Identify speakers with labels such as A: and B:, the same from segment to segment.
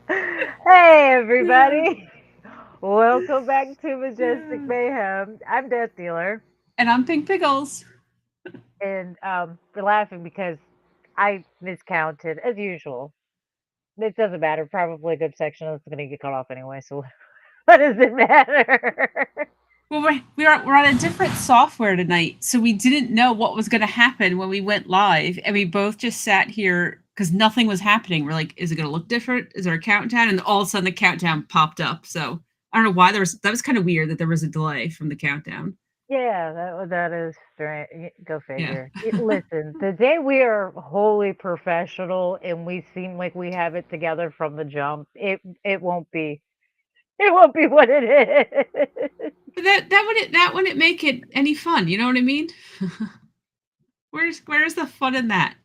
A: Hey, everybody. Welcome back to Majestic Mayhem. I'm Death Dealer,
B: And I'm Pink Pickles.
A: and we're laughing because I miscounted as usual. It doesn't matter. Probably a good section is going to get cut off anyway, so what does it matter?
B: Well, we're on a different software tonight, so we didn't know what was going to happen when we went live, and we both just sat here because nothing was happening. We're like, is it going to look different? Is there a countdown? And all of a sudden, the countdown popped up. So I don't know why there was. That was kind of weird that there was a delay from the countdown.
A: Yeah, that is strange. Go
B: Yeah.
A: figure. Listen, the day we are wholly professional and we seem like we have it together from the jump, it won't be. It won't be what it is.
B: But that wouldn't make it any fun. You know what I mean? Where's the fun in that?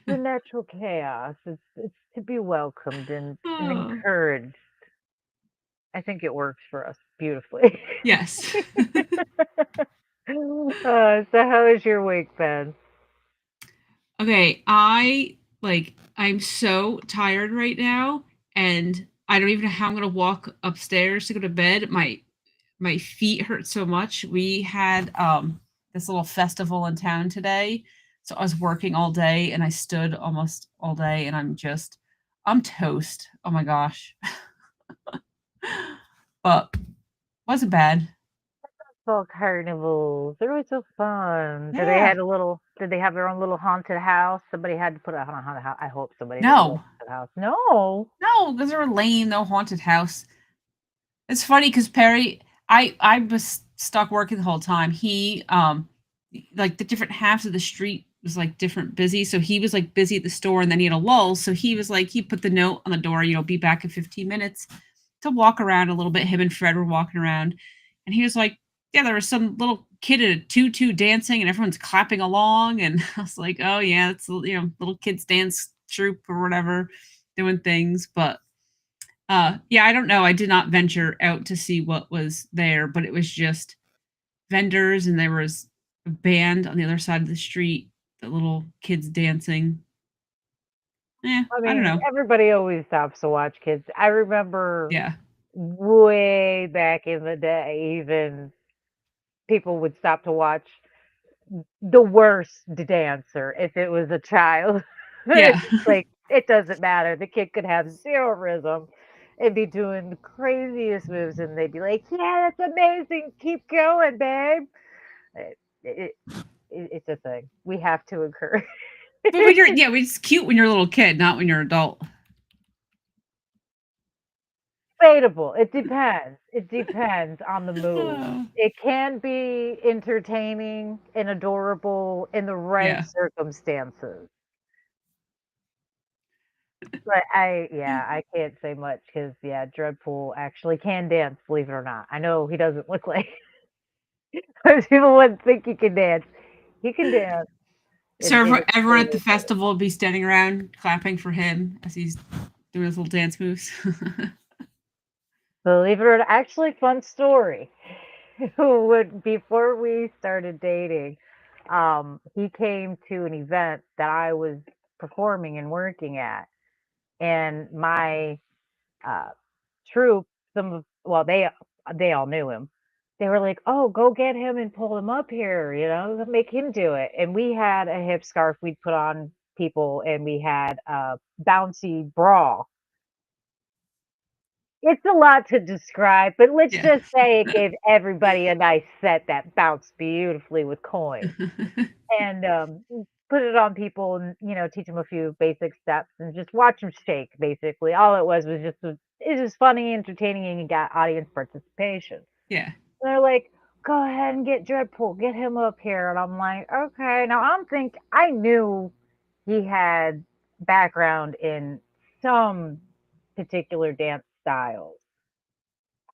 A: The natural chaos. It's to be welcomed and
B: Oh,
A: encouraged. I think it works for us beautifully.
B: yes.
A: So how is your week been?
B: Okay, I'm so tired right now, and I don't even know how I'm gonna walk upstairs to go to bed. My feet hurt so much. We had this little festival in town today. So I was working all day and I stood almost all day and I'm toast. Oh my gosh. But wasn't bad.
A: Fall carnivals. They're always so fun.
B: Yeah.
A: Did they have their own little haunted house? Somebody had to put a haunted house. I hope somebody did a little
B: No.
A: haunted house. No.
B: No, because they were lame, no haunted house. It's funny because Perry, I was stuck working the whole time. He like the different halves of the street was like different busy. So he was like busy at the store and then he had a lull. So he was like he put the note on the door, be back in 15 minutes to walk around a little bit. Him and Fred were walking around and he was like, yeah, there was some little kid in a tutu dancing and everyone's clapping along and I was like, oh yeah, it's little kids dance troupe or whatever doing things, but yeah, I don't know. I did not venture out to see what was there, but it was just vendors and there was a band on the other side of the street, the little kids dancing.
A: I
B: I don't
A: mean,
B: know.
A: everybody always stops to watch kids. I remember
B: Yeah.
A: way back in the day, even people would stop to watch the worst dancer if it was a child.
B: Yeah.
A: Like, it doesn't matter. The kid could have zero rhythm and be doing the craziest moves, and they'd be like, "Yeah, that's amazing. Keep going, babe." It, it, it's a thing. We have to encourage.
B: But when you're yeah, it's cute when you're a little kid, not when you're an adult.
A: Debatable. It depends. It depends on the mood.
B: Oh,
A: It can be entertaining and adorable in the right
B: yeah.
A: circumstances. But yeah, I can't say much because yeah, Dreadpool actually can dance, believe it or not. I know he doesn't look like most people wouldn't think he can dance. He can dance,
B: So
A: and it's
B: everyone at the
A: really good.
B: festival would be standing around clapping for him as he's doing his little dance moves.
A: Believe it or not, actually, fun story. When before we started dating, he came to an event that I was performing and working at, and my uh, troupe, they all knew him. They were like, "Oh, go get him and pull him up here, make him do it." And we had a hip scarf we'd put on people, and we had a bouncy bra. It's a lot to describe, but let's
B: Yeah.
A: just say it gave everybody a nice set that bounced beautifully with coins. And put it on people and teach them a few basic steps and just watch them shake. Basically, all it was just it was funny, entertaining, and you got audience participation.
B: Yeah.
A: And they're like, "Go ahead and get Dreadpool, get him up here," and I'm like, "Okay." Now I knew he had background in some particular dance styles.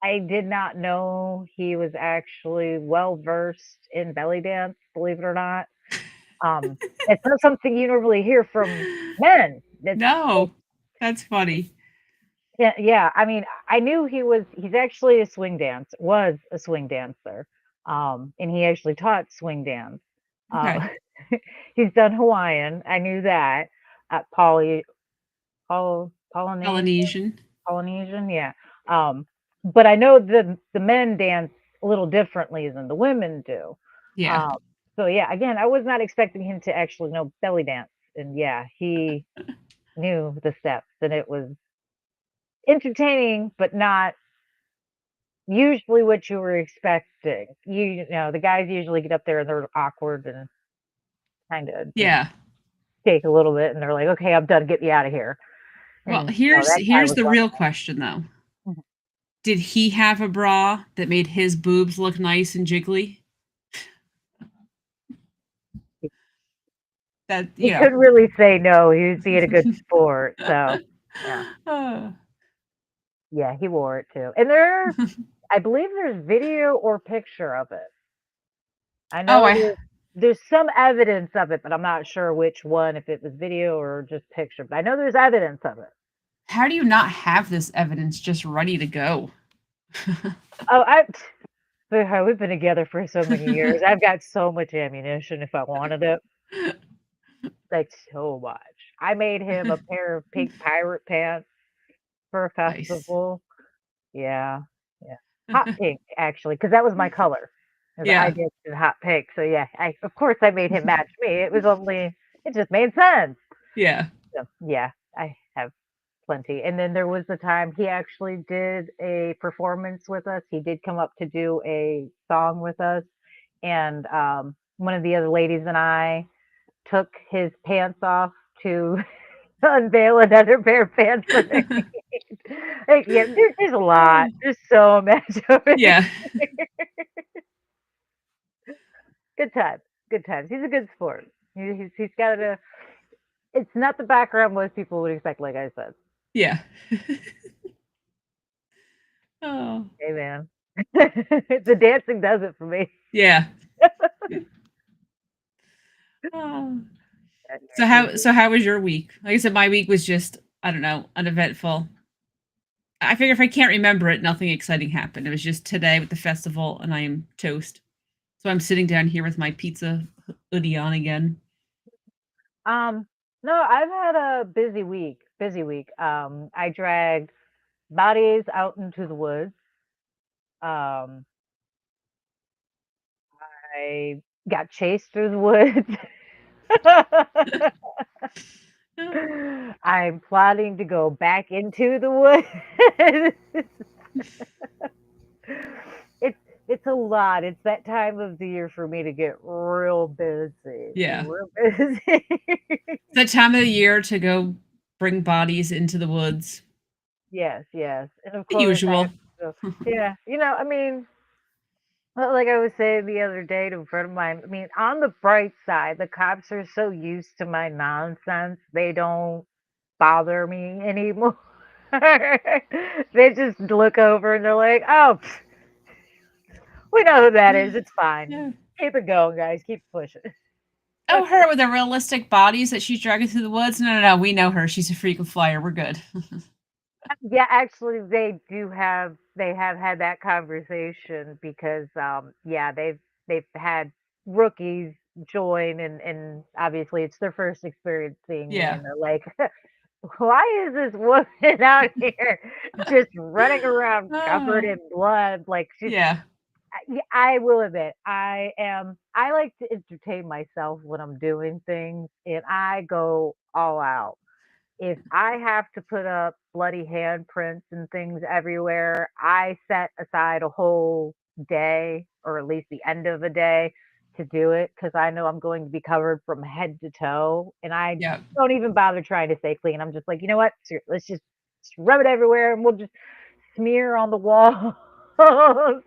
A: I did not know he was actually well versed in belly dance, believe it or not. It's not something you normally hear from men. It's
B: No. That's funny.
A: yeah, yeah. I mean, I knew he's actually was a swing dancer. And he actually taught swing dance.
B: Okay.
A: Uh, he's done Hawaiian. I knew that at Paul Polynesian,
B: Polynesian.
A: Polynesian, yeah. Um, but I know the men dance a little differently than the women do.
B: Yeah.
A: Um, so yeah, again, I was not expecting him to actually know belly dance, and yeah, he knew the steps, and it was entertaining, but not usually what you were expecting. You know, the guys usually get up there and they're awkward and kind of just
B: Yeah.
A: take a little bit, and they're like, "Okay, I'm done. Get me out of here."
B: Well,
A: And no,
B: here's
A: that guy
B: here's
A: was
B: the
A: loving
B: real question though.
A: it. Mhm.
B: Did he have a bra that made his boobs look nice and jiggly? That,
A: He
B: you know.
A: couldn't really say no. He was being a good sport. So, yeah.
B: Uh,
A: Yeah, he wore it too. And I believe there's video or picture of it. I
B: oh,
A: know
B: I
A: there's some evidence of it, but I'm not sure which one, if it was video or just picture. But I know there's evidence of it.
B: how do you not have this evidence just ready to go?
A: Oh, we've been together for so many years. I've got so much ammunition if I wanted it. Like so much. I made him a pair of pink pirate pants for a
B: Nice.
A: festival. Yeah, yeah. Hot pink, actually, because that was my color. 'Cause I
B: Yeah.
A: did the hot pink, so yeah, of course I made him match me. It just made sense.
B: Yeah.
A: So yeah, I have plenty. And then there was the time he actually did a performance with us. He did come up to do a song with us, and one of the other ladies and I took his pants off to unveil another pair of pants for me. Like, yeah, there's a lot. There's so much of it.
B: Yeah.
A: Good times, good times. He's a good sport. He's got a. It's not the background most people would expect, like I said.
B: Yeah. Oh.
A: Hey man, the dancing does it for me.
B: Yeah. Oh. So
A: He's
B: how was your week? Like I said, my week was just, I don't know, uneventful. I figure if I can't remember it, nothing exciting happened. It was just today with the festival, and I am toast. So I'm sitting down here with my pizza hoodie on again.
A: um no, I've had a busy week. Busy week. I dragged bodies out into the woods. Um, I got chased through the woods. I'm planning to go back into the woods. It's it's a lot. It's that time of the year for me to get real busy.
B: Yeah.
A: Real busy.
B: It's that time of the year to go bring bodies into the woods.
A: Yes, yes. And of
B: The
A: course I have
B: usual.
A: to go. Yeah, I mean, well, like I was saying the other day to a friend of mine, I mean, on the bright side, the cops are so used to my nonsense, they don't bother me anymore. They just look over and they're like, "Oh, pff, we know who that is. It's fine.
B: Yeah.
A: Keep it going, guys. Keep pushing."
B: Oh, her with the realistic bodies that she's dragging through the woods? No, no, no. We know her. She's a frequent flyer. We're good.
A: Yeah, actually, they have had that conversation because yeah, they've had rookies join, and obviously it's their first experience seeing me,
B: Yeah.
A: and they're like, "Why is this woman out here just running around covered
B: Oh,
A: in blood?" Like she's
B: yeah.
A: yeah, I will admit, I like to entertain myself when I'm doing things, and I go all out. If I have to put up bloody handprints and things everywhere, I set aside a whole day, or at least the end of a day, to do it because I know I'm going to be covered from head to toe, and I
B: Yeah.
A: don't even bother trying to stay clean. I'm just like, you know what? Let's just rub it everywhere, and we'll just smear on the walls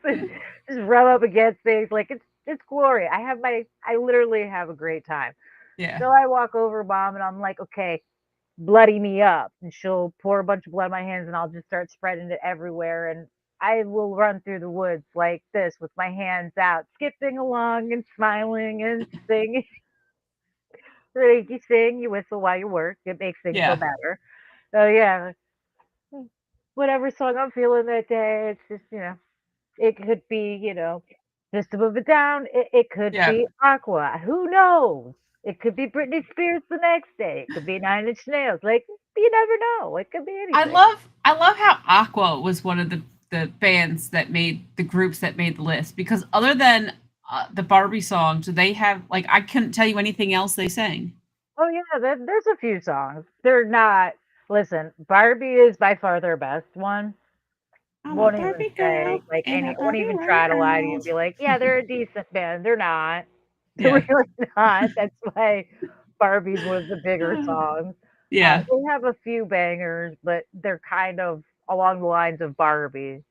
A: and just rub up against things. Like it's glory. I literally have a great time.
B: Yeah.
A: So I walk over mom and I'm like, okay, bloody me up. And she'll pour a bunch of blood on my hands and I'll just start spreading it everywhere. And I will run through the woods like this with my hands out, skipping along and smiling and singing. You sing, you whistle while you work. It makes things go
B: Yeah.
A: better. So yeah, whatever song I'm feeling that day, it's just, it could be, Just to Move It Down. It could
B: Yeah.
A: be Aqua. Who knows? It could be Britney Spears the next day. It could be Nine Inch Nails. Like, you never know. It could be anything.
B: I love how Aqua was one of the bands that made the groups that made the list because other than the Barbie song, do they have like I couldn't tell you anything else they sang.
A: Oh yeah, there's a few songs. They're not. Listen, Barbie is by far their best one.
B: I'm a
A: Won't even
B: Barbie
A: say
B: girl
A: like
B: in a
A: any. Won't
B: Barbie
A: even try to lie to you and
B: world.
A: be like, yeah, they're a decent band. They're not. They're
B: Yeah.
A: really not. That's why Barbie's one of the bigger songs.
B: Yeah.
A: They have a few bangers, but they're kind of along the lines of Barbie.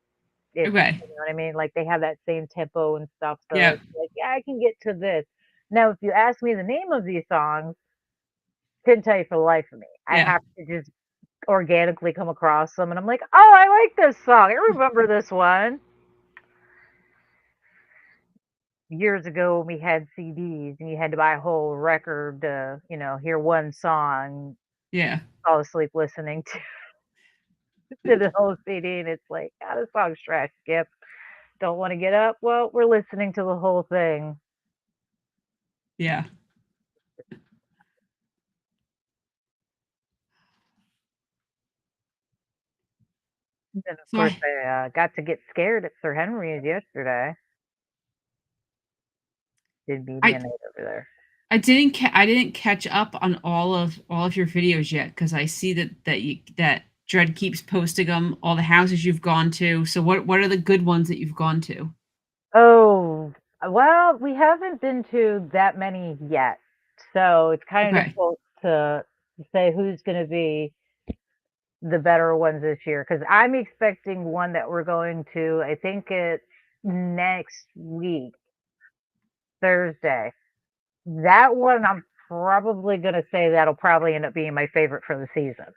A: If
B: Okay.
A: you know what I mean, like they have that same tempo and stuff. So
B: Yeah.
A: it's like, yeah, I can get to this. Now, if you ask me the name of these songs, couldn't tell you for the life of me. I
B: Yeah.
A: have to just organically come across them, and I'm like, oh, I like this song. I remember this one. Years ago, when we had CDs, and you had to buy a whole record to, hear one song.
B: Yeah.
A: Fall asleep listening to the whole CD, and it's like, ah, this song's trash. Skip. Don't want to get up. Well, we're listening to the whole thing.
B: Yeah.
A: And then, of
B: So
A: course, I got to get scared at Sir Henry's yesterday. Did media
B: I
A: night over there.
B: I didn't catch up on all of your videos yet because I see that Dread keeps posting them all the houses you've gone to. So what are the good ones that you've gone to?
A: Oh, well, we haven't been to that many yet. So it's kind of
B: Okay.
A: difficult to say who's going to be the better ones this year because I'm expecting one that we're going to, I think it's next week, Thursday. That one, I'm probably going to say that'll probably end up being my favorite for the season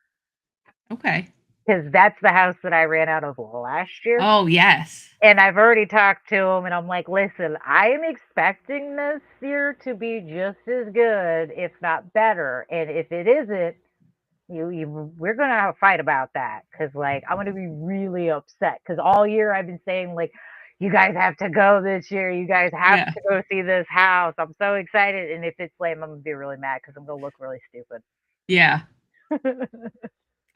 B: Okay.
A: because that's the house that I ran out of last year.
B: Oh yes.
A: And I've already talked to him, and I'm like, listen, I am expecting this year to be just as good, if not better. And if it isn't, we're gonna have a fight about that because, like, I'm gonna be really upset because all year I've been saying, like, you guys have to go this year. You guys have
B: Yeah.
A: to go see this house. I'm so excited. And if it's lame, I'm gonna be really mad because I'm gonna look really stupid.
B: Yeah.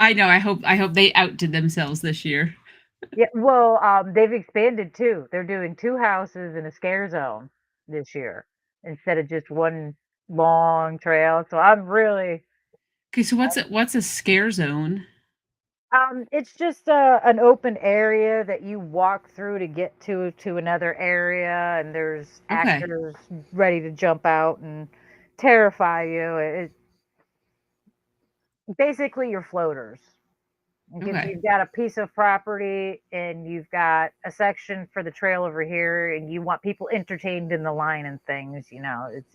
B: I know. I hope they outdid themselves this year.
A: Yeah, well, they've expanded too. They're doing two houses in a scare zone this year instead of just one long trail. So I'm really,
B: Okay, so what's a scare zone?
A: it's just an open area that you walk through to get to another area, and there's
B: Okay.
A: actors ready to jump out and terrify you. Basically, you're floaters.
B: Okay.
A: You've got a piece of property and you've got a section for the trail over here, and you want people entertained in the line and things. It's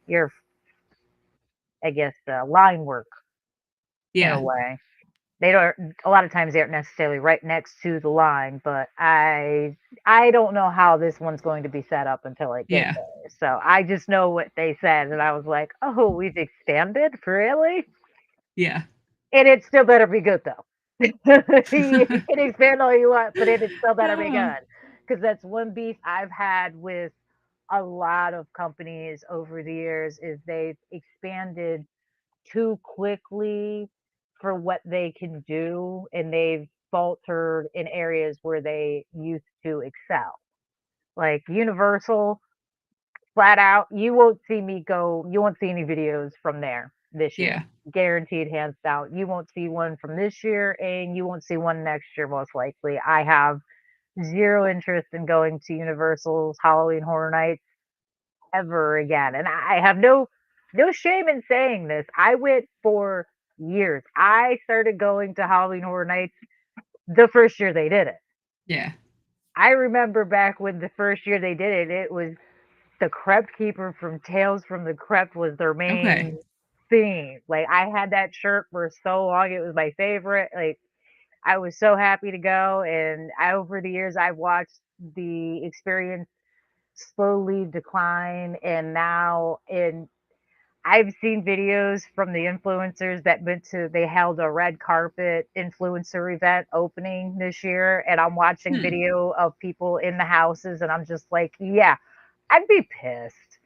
A: your I guess line work in a
B: Yeah.
A: way. They don't. A lot of times they aren't necessarily right next to the line, but I don't know how this one's going to be set up until I get
B: Yeah.
A: there. So I just know what they said, and I was like, oh, we've expanded, really?
B: Yeah.
A: And it still better be good though. You can expand all you want, but it still better be
B: Oh,
A: good. Because that's one beef I've had with a lot of companies over the years is they've expanded too quickly for what they can do, and they've faltered in areas where they used to excel. Like Universal, flat out, you won't see any videos from there this year.
B: yeah.
A: Guaranteed, hands down. You won't see one from this year, and you won't see one next year, most likely. I have zero interest in going to Universal's Halloween Horror Nights ever again. And I have no shame in saying this. I went for years. I started going to Halloween Horror Nights the first year they did it.
B: Yeah.
A: I remember back when the first year they did it, it was the Crypt Keeper from Tales from the Crypt was their
B: Okay.
A: main theme. Like, I had that shirt for so long, it was my favorite. Like, I was so happy to go, and over the years, I've watched the experience slowly decline, and now I've seen videos from the influencers that they held a red carpet influencer event opening this year, and I'm watching
B: Hmm.
A: video of people in the houses, and I'm just like, yeah, I'd be pissed.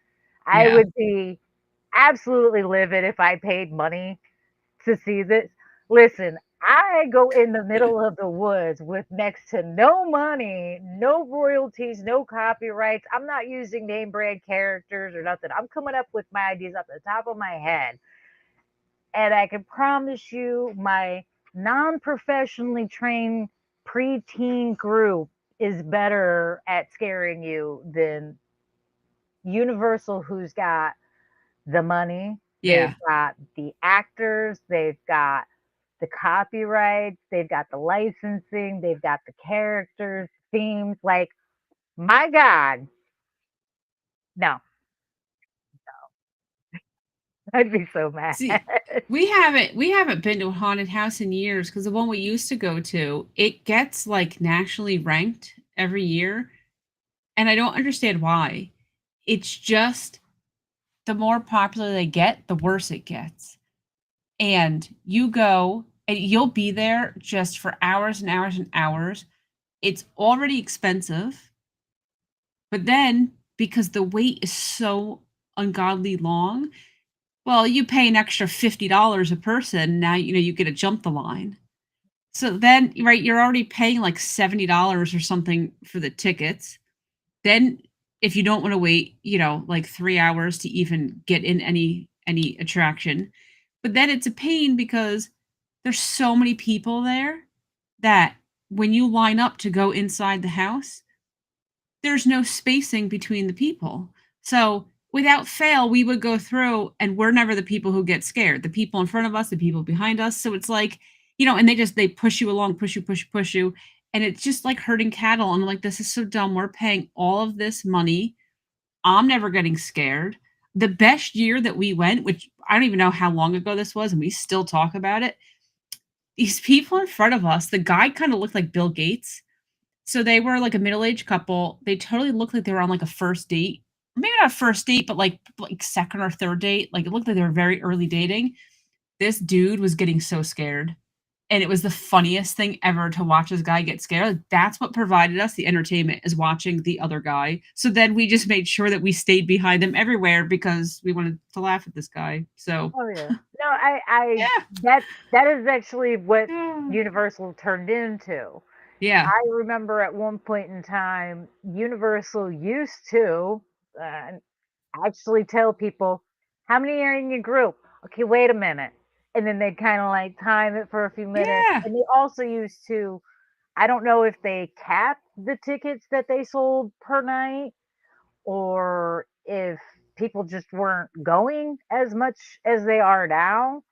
A: I
B: Yeah.
A: would be. absolutely livid if I paid money to see this. Listen, I go in the middle of the woods with next to no money, no royalties, no copyrights. I'm not using name brand characters or nothing. I'm coming up with my ideas off the top of my head. And I can promise you, my non professionally trained preteen group is better at scaring you than Universal, who's got the money, they've
B: Yeah.
A: got the actors, they've got the copyrights, they've got the licensing, they've got the characters, themes. Like, my God, no, I'd be so mad.
B: See, we haven't been to a haunted house in years because the one we used to go to, it gets like nationally ranked every year, and I don't understand why. It's just the more popular they get, the worse it gets. And you go and you'll be there just for hours and hours and hours. It's already expensive, but then because the wait is so ungodly long, well, you pay an extra $50 a person. Now, you get to jump the line. So then, right, you're already paying like $70 or something for the tickets. Then if you don't want to wait, like 3 hours to even get in any attraction. But then it's a pain because there's so many people there that when you line up to go inside the house, there's no spacing between the people. So without fail, we would go through and we're never the people who get scared. The people in front of us, the people behind us. So it's like, and they push you along, push you, push you, push you. And it's just like herding cattle. And I'm like, this is so dumb. We're paying all of this money. I'm never getting scared. The best year that we went, which I don't even know how long ago this was, and we still talk about it. These people in front of us, the guy kind of looked like Bill Gates. So they were like a middle-aged couple. They totally looked like they were on like a first date. Maybe not a first date, but like second or third date. Like it looked like they were very early dating. This dude was getting so scared. And it was the funniest thing ever to watch this guy get scared. Like, that's what provided us the entertainment is watching the other guy. So then we just made sure that we stayed behind them everywhere because we wanted to laugh at this guy. So
A: Oh yeah. No, I
B: yeah.
A: that is actually what
B: Yeah.
A: Universal turned into.
B: Yeah.
A: I remember at one point in time, Universal used to uh, actually tell people, how many are in your group? Okay, wait a minute. And then they'd kind of like time it for a few minutes.
B: Yeah.
A: And they also used to, I don't know if they capped the tickets that they sold per night or if people just weren't going as much as they are now.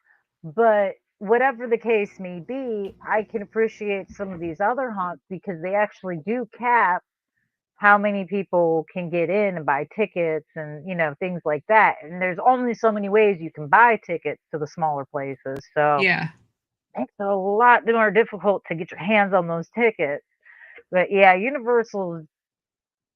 A: But whatever the case may be, I can appreciate some of these other haunts because they actually do cap how many people can get in and buy tickets and things like that. And there's only so many ways you can buy tickets to the smaller places. So
B: Yeah.
A: it makes it a lot more difficult to get your hands on those tickets. But yeah, Universal,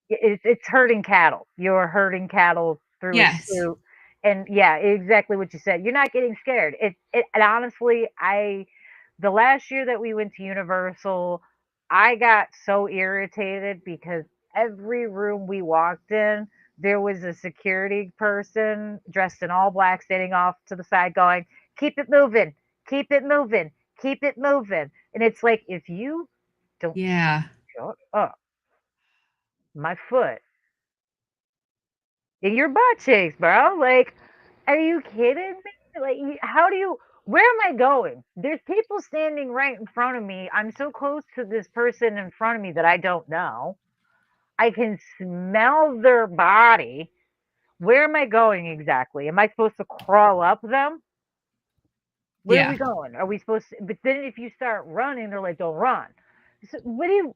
A: it's herding cattle. You're herding cattle through a
B: Yes.
A: swoop. And yeah, exactly what you said. You're not getting scared. And honestly, the last year that we went to Universal, I got so irritated because every room we walked in, there was a security person dressed in all black standing off to the side going, "Keep it moving, keep it moving, keep it moving." And it's like, if you don't
B: Yeah.
A: shut up, my foot in your butt cheeks, bro. Like, are you kidding me? Like, how do you? Where am I going? There's people standing right in front of me. I'm so close to this person in front of me that I don't know. I can smell their body. Where am I going exactly? Am I supposed to crawl up them? Where are we
B: Yeah.
A: going? Are we supposed to? But then if you start running, they're like, "Don't run." So what do you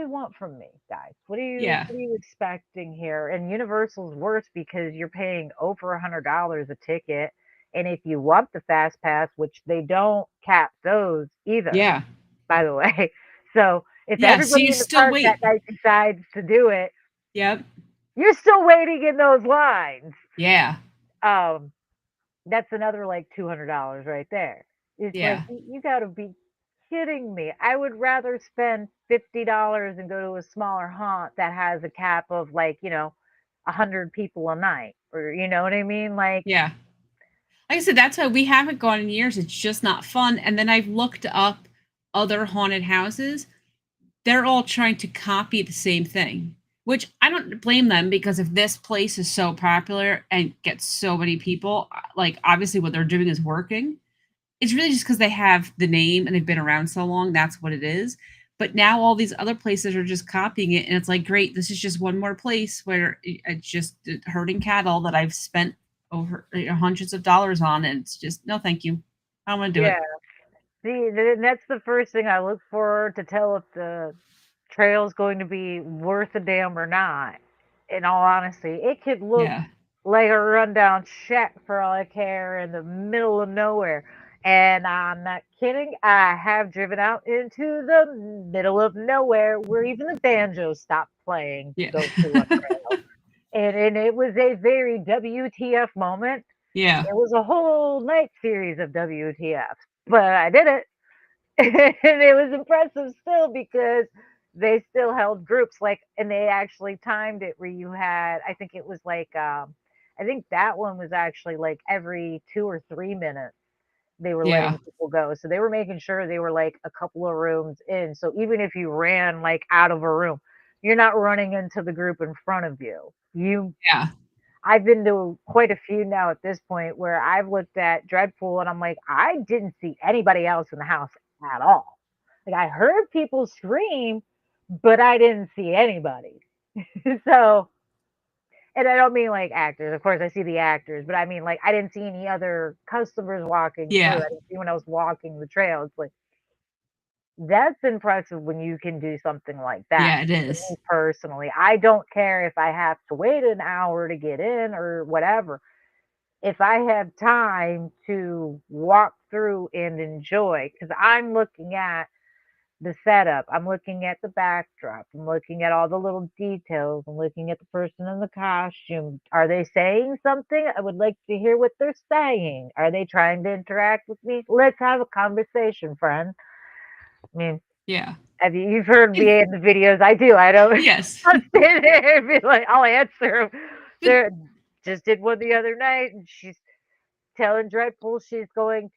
A: want from me, guys?
B: Yeah.
A: What are you expecting here? And Universal's worse because you're paying over $100 a ticket, and if you want the fast pass, which they don't cap those either,
B: Yeah.
A: by the way. So if
B: Yeah. So
A: everybody
B: you
A: in the
B: still
A: park that
B: wait.
A: night decides to do it,
B: Yep.
A: you're still waiting in those lines.
B: Yeah.
A: Um, that's another like $200 right there. It's like
B: Yeah.
A: you got to be kidding me. I would rather spend $50 and go to a smaller haunt that has a cap of like 100 people a night. or you know what I mean? Like,
B: Yeah. Like I said, that's why we haven't gone in years. It's just not fun. And then I've looked up other haunted houses. They're all trying to copy the same thing, which I don't blame them because if this place is so popular and gets so many people, like obviously what they're doing is working. It's really just because they have the name and they've been around so long. That's what it is. But now all these other places are just copying it, and it's like, great, this is just one more place where it's just herding cattle that I've spent over hundreds of dollars on, and it's just no, thank you. I don't want to do
A: yeah.
B: it.
A: See, that's the first thing I look for to tell if the trail's going to be worth a damn or not. In all honesty, it could look
B: Yeah,
A: like a rundown shack for all I care in the middle of nowhere. And I'm not kidding. I have driven out into the middle of nowhere where even the banjos stopped playing to
B: yeah,
A: go to a trail. And it was a very WTF moment.
B: yeah,
A: It was a whole night series of WTF, but I did it. And it was impressive still because they still held groups like, and they actually timed it where you had, I think it was like, I think that one was actually like every 2 or 3 minutes they were
B: yeah,
A: letting people go. So they were making sure they were like a couple of rooms in. So even if you ran like out of a room, you're not running into the group in front of you.
B: yeah,
A: I've been to quite a few now at this point where I've looked at Dreadful and I'm like, I didn't see anybody else in the house at all. Like I heard people scream, but I didn't see anybody. So, and I don't mean like actors. Of course, I see the actors, but I mean like I didn't see any other customers walking through.
B: yeah,
A: I didn't see anyone else walking the trail. It's like that's impressive when you can do something like that.
B: yeah. It
A: For me
B: is.
A: personally, I don't care if I have to wait an hour to get in or whatever. If I have time to walk through and enjoy, because I'm looking at the setup, I'm looking at the backdrop, I'm looking at all the little details, I'm looking at the person in the costume. Are they saying something? I would like to hear what they're saying. Are they trying to interact with me? Let's have a conversation, friend. I mean,
B: Yeah.
A: have you've heard me in the videos I do. I don't
B: Yes.
A: I'll stand there and be like, I'll answer 'em.
B: But
A: There just did one the other night and she's telling Dreadful she's looking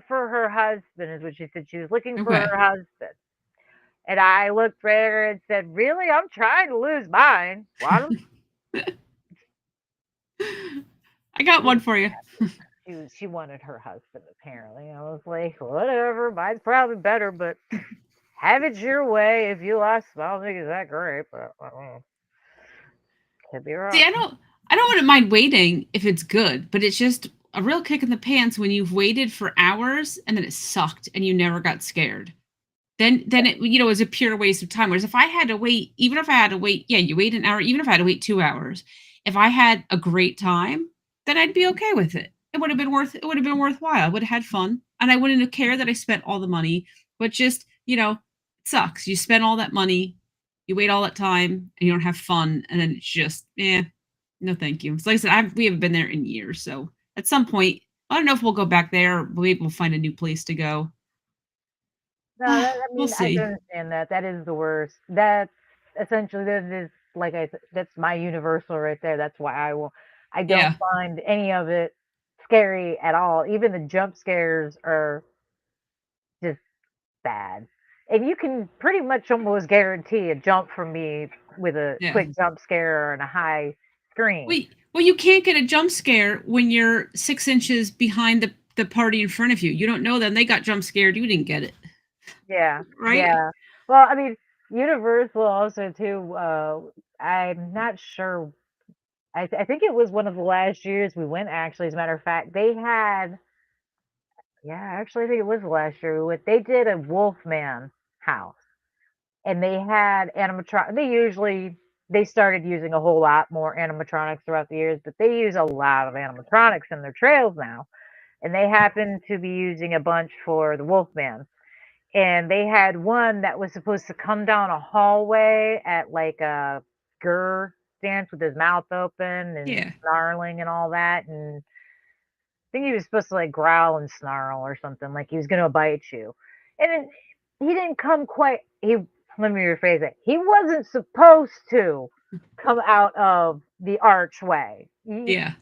A: for her husband is what she said. She was looking for
B: okay.
A: her husband. And I looked right at her and said, really? I'm trying to lose mine. Want him?
B: I got
A: She was
B: one for you.
A: she wanted her husband apparently. I was like, whatever, mine's probably better, but have it your way. If you lost, I don't think it's that great, but could be
B: See,
A: wrong.
B: I don't want to mind waiting if it's good, but it's just a real kick in the pants when you've waited for hours and then it sucked and you never got scared. Then it is a pure waste of time. Whereas if I had to wait, even if I had to wait, yeah, you wait an hour, even if I had to wait 2 hours, if I had a great time, then I'd be okay with it. It would have been worthwhile. I would have had fun. And I wouldn't have cared that I spent all the money. But just, it sucks. You spend all that money, you wait all that time, and you don't have fun, and then it's just, no thank you. So like I said, we haven't been there in years. So at some point, I don't know if we'll go back there or maybe we'll find a new place to go.
A: No, I
B: We'll
A: mean, I can
B: see.
A: understand that. That is the worst. That's essentially that is like I said, that's my universal right there. That's why I don't
B: Yeah.
A: find any of it scary at all. Even the jump scares are just bad. And you can pretty much almost guarantee a jump from me with a
B: Yeah.
A: quick jump scare and a high scream.
B: Well, you can't get a jump scare when you're 6 inches behind the party in front of you. You don't know them. They got jump scared. You didn't get it,
A: Yeah,
B: right?
A: yeah. Well, I mean, Universal also too. I'm not sure. I think it was one of the last years we went. Actually, as a matter of fact, they had. Yeah, actually, I think it was the last year we went. They did a Wolfman house, and they had animatronic. They started using a whole lot more animatronics throughout the years, but they use a lot of animatronics in their trails now, and they happen to be using a bunch for the Wolfman. And they had one that was supposed to come down a hallway at like a grr dance with his mouth open and
B: Yeah.
A: snarling and all that. And I think he was supposed to like growl and snarl or something, like he was gonna bite you. And he didn't come quite. He Let me rephrase it. He wasn't supposed to. come out of the archway.
B: Yeah.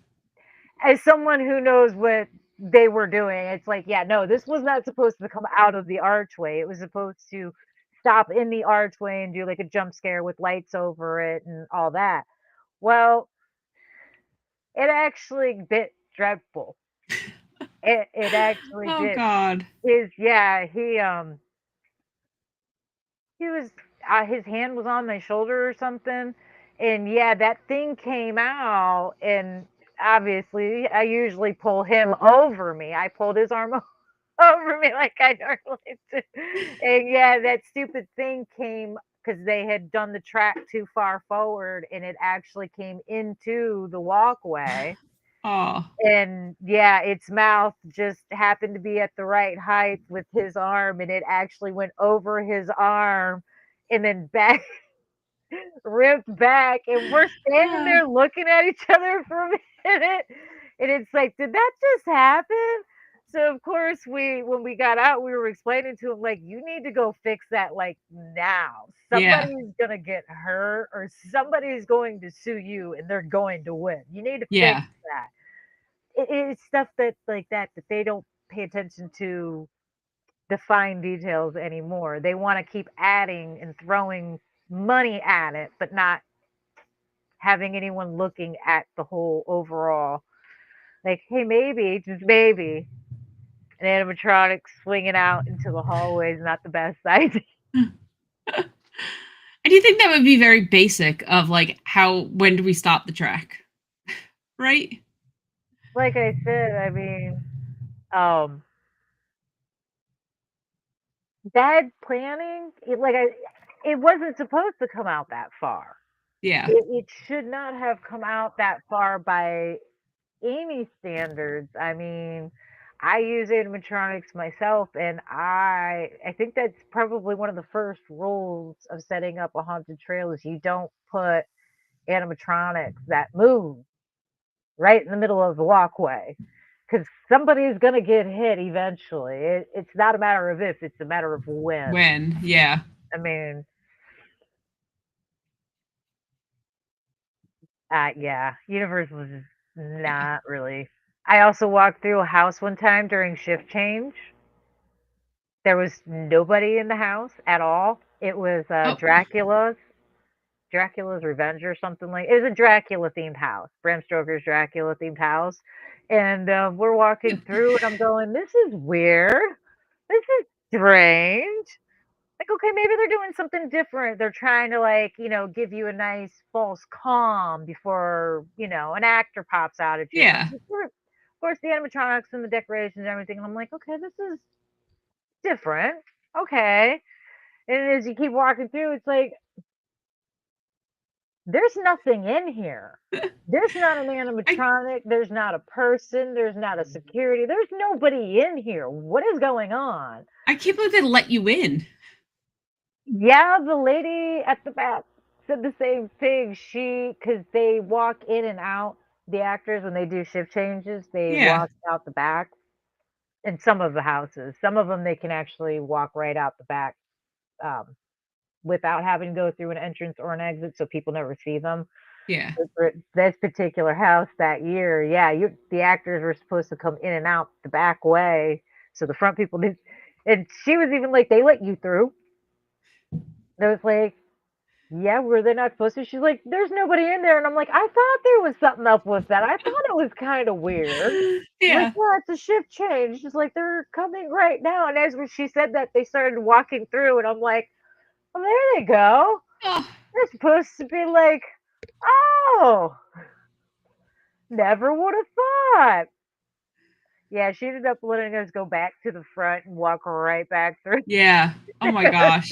A: As someone who knows what they were doing, it's like, yeah, no, this was not supposed to come out of the archway. It was supposed to stop in the archway and do like a jump scare with lights over it and all that. Well, it actually bit dreadful. It actually
B: Oh
A: did.
B: God.
A: Yeah, he was his hand was on my shoulder or something, and yeah, that thing came out, and obviously I usually pull him over me. I pulled his arm over me like I normally do, and yeah, that stupid thing came because they had done the track too far forward, and it actually came into the walkway.
B: Oh.
A: And yeah, its mouth just happened to be at the right height with his arm, and it actually went over his arm and then back, ripped back. And we're standing
B: Ah,
A: there looking at each other for a minute. And it's like, did that just happen? So of course when we got out, we were explaining to him, like, you need to go fix that like now.
B: yeah.
A: Somebody's gonna get hurt or somebody's going to sue you and they're going to win. You need to fix
B: Yeah.
A: that. It's stuff that like that they don't pay attention to the fine details anymore. They want to keep adding and throwing money at it, but not having anyone looking at the whole overall. Like, hey, maybe just maybe an animatronic swinging out into the hallway is not the best idea.
B: I do think that would be very basic of like how when do we stop the track? Right?
A: Like I said, I mean, um, bad planning. It wasn't supposed to come out that far.
B: Yeah.
A: It should not have come out that far by any standards. I mean, I use animatronics myself, and I think that's probably one of the first rules of setting up a haunted trail is you don't put animatronics that move right in the middle of the walkway because somebody's gonna get hit eventually. It's not a matter of if, it's a matter of when.
B: When? Yeah.
A: I mean, yeah, Universal was just
B: Yeah.
A: not really. I also walked through a house one time during shift change. There was nobody in the house at all. It was
B: Oh.
A: Dracula's Revenge or something like. It was a Dracula themed house, Bram Stoker's Dracula themed house, and we're walking through, and I'm going, "This is weird. This is strange." Like, okay, maybe they're doing something different. They're trying to like, give you a nice false calm before, an actor pops out at you. And
B: Yeah.
A: of course, the animatronics and the decorations and everything. And I'm like, okay, this is different. Okay. And as you keep walking through, it's like, there's nothing in here. There's not an
B: I
A: animatronic. There's not a person. There's not a security. There's nobody in here. What is going on?
B: I can't believe they let you in.
A: Yeah, the lady at the back said the same thing. Because they walk in and out, the actors, when they do shift changes, they
B: Yeah.
A: walk out the back in some of the houses. Some of them, they can actually walk right out the back um, without having to go through an entrance or an exit so people never see them.
B: Yeah.
A: But for this particular house that year, yeah, the actors were supposed to come in and out the back way. So the front people did. And she was even like, they let you through. It was like, yeah, were they not supposed to? She's like, there's nobody in there. And I'm like, I thought there was something up with that. I thought it was kind of weird. I'm like,
B: Yeah.
A: yeah, it's a shift change. She's like, they're coming right now. And as she said that, they started walking through. And I'm like, well, there they go.
B: Oh,
A: They're supposed to be like, oh, never would have thought. Yeah, she ended up letting us go back to the front and walk right back through.
B: yeah. Oh my gosh.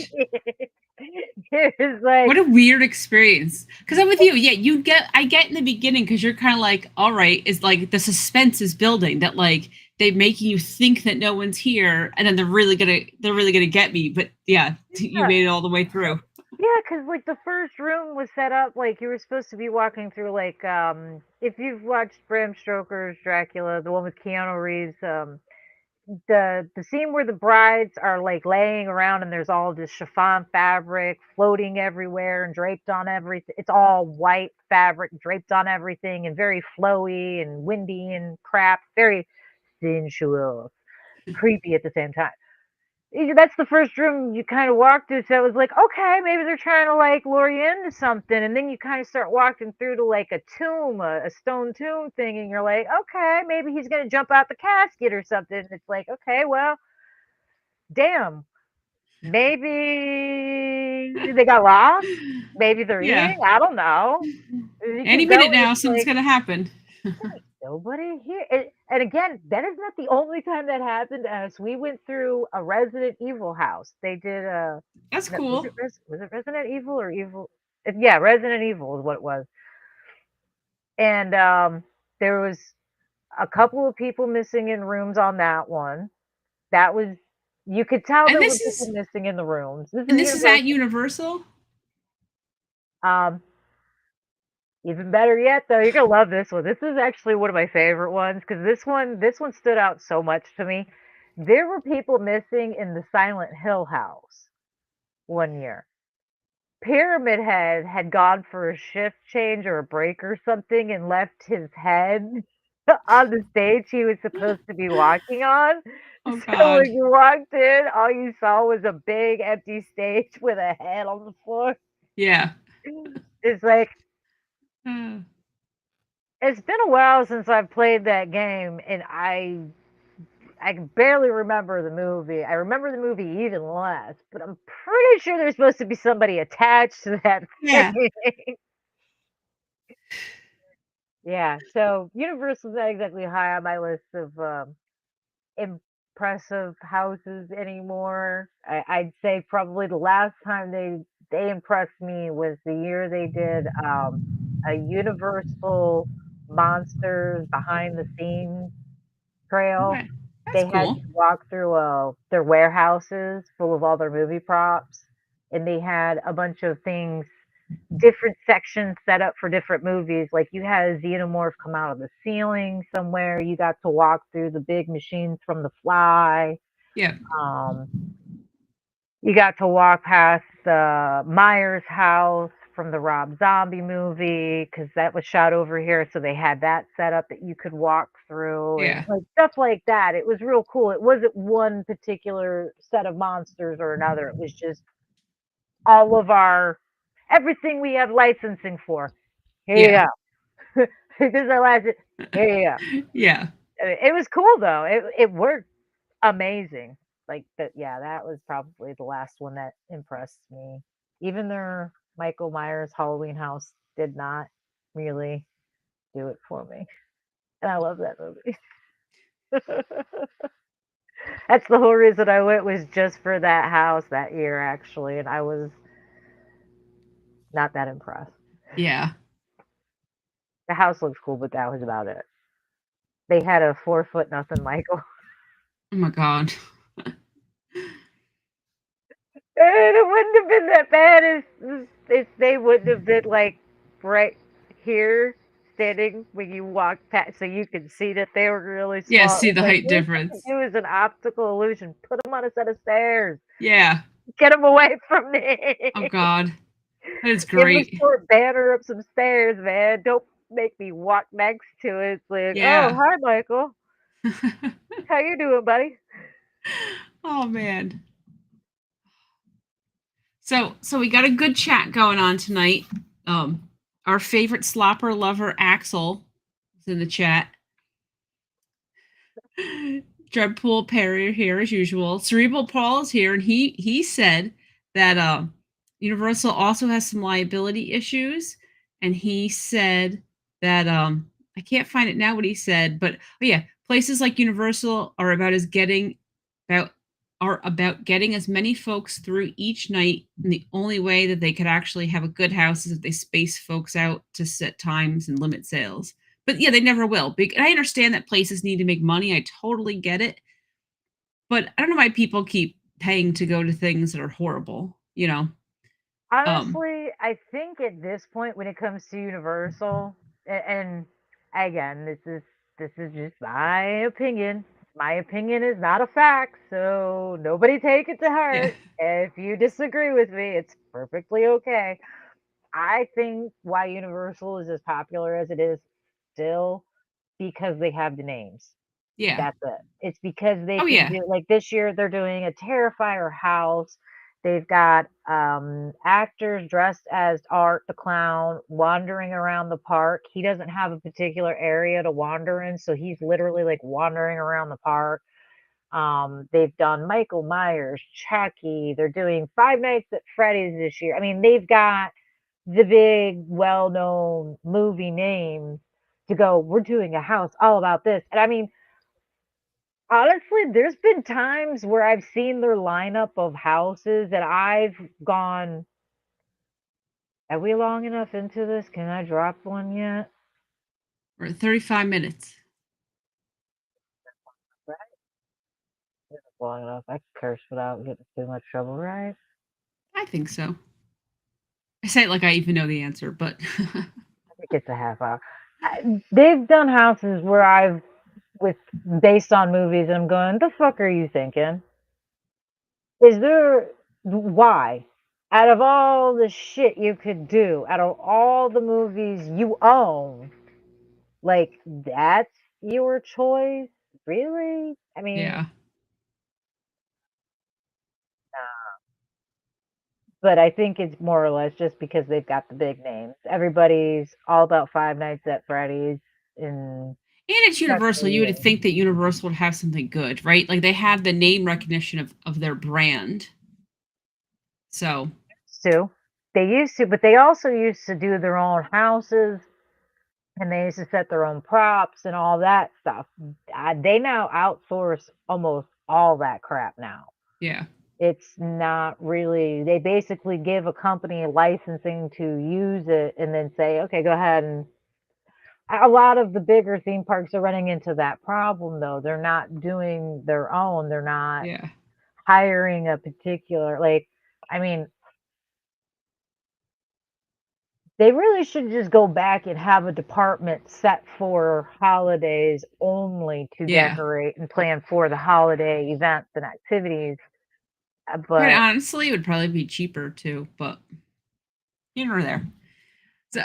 A: It was like,
B: What a weird experience. Because I'm with you. Yeah, I get in the beginning because you're kind of like, all right, is like the suspense is building that like they're making you think that no one's here, and then they're really gonna get me. But yeah, you
A: yeah.
B: made it all the way through.
A: Yeah, cause like, the first room was set up like you were supposed to be walking through, like, if you've watched Bram Stoker's Dracula, the one with Keanu Reeves, the scene where the brides are like laying around and there's all this chiffon fabric floating everywhere and draped on everything. It's all white fabric draped on everything and very flowy and windy and crap. Very sensual, creepy at the same time. That's the first room you kind of walk through. So it was like, okay, maybe they're trying to like lure you into something. And then you kind of start walking through to like a tomb, a stone tomb thing. And you're like, okay, maybe he's going to jump out the casket or something. And it's like, okay, well, damn, maybe they got lost. Maybe they're
B: Yeah.
A: eating. I don't know. You
B: Any
A: keep
B: minute
A: going.
B: now,
A: It's
B: something's
A: like,
B: gonna happen.
A: nobody here. And again, that is not the only time that happened to us. We went through a Resident Evil house. They did a
B: That's
A: no, was
B: cool.
A: it was it Resident Evil or Evil? Yeah, Resident Evil is what it was. And there was a couple of people missing in rooms on that one. That was you could tell
B: And
A: there were
B: this
A: people
B: is
A: missing in the rooms. This is
B: and this is at
A: Universal.
B: Universal?
A: Um, Even better yet, though, you're gonna love this one. This is actually one of my favorite ones because this one stood out so much to me. There were people missing in the Silent Hill house one year. Pyramid Head had gone for a shift change or a break or something and left his head on the stage he was supposed to be walking on.
B: Oh
A: So
B: god.
A: when you walked in, all you saw was a big empty stage with a head on the floor.
B: Yeah.
A: It's like
B: Uh,
A: it's been a while since I've played that game, and I can barely remember the movie. I remember the movie even less, but I'm pretty sure there's supposed to be somebody attached to that
B: yeah.
A: thing. Yeah, so Universal's not exactly high on my list of impressive houses anymore. I'd say probably the last time they impressed me was the year they did a Universal Monsters behind the scenes trail.
B: Okay. That's
A: They had
B: cool.
A: you walk through their warehouses full of all their movie props, and they had a bunch of things, different sections set up for different movies. Like you had a xenomorph come out of the ceiling somewhere. You got to walk through the big machines from The Fly.
B: Yeah.
A: Um, you got to walk past the Myers house from the Rob Zombie movie because that was shot over here, so they had that set up that you could walk through and
B: Yeah.
A: like stuff like that. It was real cool. It wasn't one particular set of monsters or another. It was just all of our everything we have licensing for. Here you
B: Yeah.
A: go. This is our last. Here you go.
B: Yeah.
A: It was cool though. It worked amazing. Like that, yeah, that was probably the last one that impressed me. Even their Michael Myers Halloween house did not really do it for me. And I love that movie. That's the whole reason I went was just for that house that year actually, and I was not that impressed.
B: Yeah.
A: The house looks cool, but that was about it. They had a 4 foot nothing Michael.
B: Oh my god.
A: And it wouldn't have been that bad if they wouldn't have been like right here standing when you walk past, so you could see that they were really
B: Yeah,
A: small.
B: see
A: It's
B: the
A: like
B: height difference.
A: it was an optical illusion. Put them on a set of stairs.
B: Yeah.
A: Get them away from me.
B: Oh god. That is
A: Give them a
B: great.
A: short banner up some stairs, man. Don't make me walk next to it. It's like, oh,
B: Yeah.
A: hi, Michael. How you doing, buddy?
B: Oh man. So we got a good chat going on tonight. Our favorite slopper lover Axel is in the chat. Dreadpool Perry here as usual. Cerebral Paul is here, and he said that Universal also has some liability issues, and he said that I can't find it now what he said, but oh yeah, places like Universal about are about getting as many folks through each night, and the only way that they could actually have a good house is if they space folks out to set times and limit sales. But yeah, they never will. And I understand that places need to make money. I totally get it. But I don't know why people keep paying to go to things that are horrible, you know? Um,
A: Honestly, I think at this point, when it comes to Universal, and again, this is just my opinion, My opinion is not a fact, so nobody take it to
B: Yeah.
A: heart. If you disagree with me, it's perfectly okay. I think why Universal is as popular as it is still because they have the names.
B: Yeah.
A: That's it. It's because they
B: Oh
A: can
B: yeah.
A: do like this year they're doing a Terrifier house. They've got actors dressed as Art the Clown wandering around the park. He doesn't have a particular area to wander in, so he's literally like wandering around the park. They've done Michael Myers, Chucky. They're doing Five Nights at Freddy's this year. I mean, they've got the big, well-known movie names to go. We're doing a house all about this, and I mean, honestly, there's been times where I've seen their lineup of houses that I've gone, are we long enough into this? Can I drop one yet?
B: We're at 35 minutes.
A: Right? It's long enough. I can curse without getting too much trouble, right?
B: I think so. I say it like I even know the answer, but
A: I think it's a half hour. They've done houses where I've, with, based on movies, and I'm going, the fuck are you thinking? Is there, why? Out of all the shit you could do, out of all the movies you own, like, that's your choice? Really? I mean,
B: yeah.
A: but I think it's more or less just because they've got the big names. Everybody's all about Five Nights at Freddy's and
B: And it's Universal. You
A: Chucky
B: would
A: and
B: think that Universal would have something good, right? Like they have the name recognition of their brand. So
A: Sue. They used to, but they also used to do their own houses and they used to set their own props and all that stuff. They now outsource almost all that crap now.
B: yeah.
A: It's not really, they basically give a company licensing to use it and then say, okay, go ahead. And a lot of the bigger theme parks are running into that problem though. They're not doing their own, they're not
B: Yeah.
A: hiring a particular, like, I mean, they really should just go back and have a department set for holidays only to
B: Yeah.
A: decorate and plan for the holiday events and activities.
B: Quite
A: But
B: honestly, it would probably be cheaper too, but here nor there. So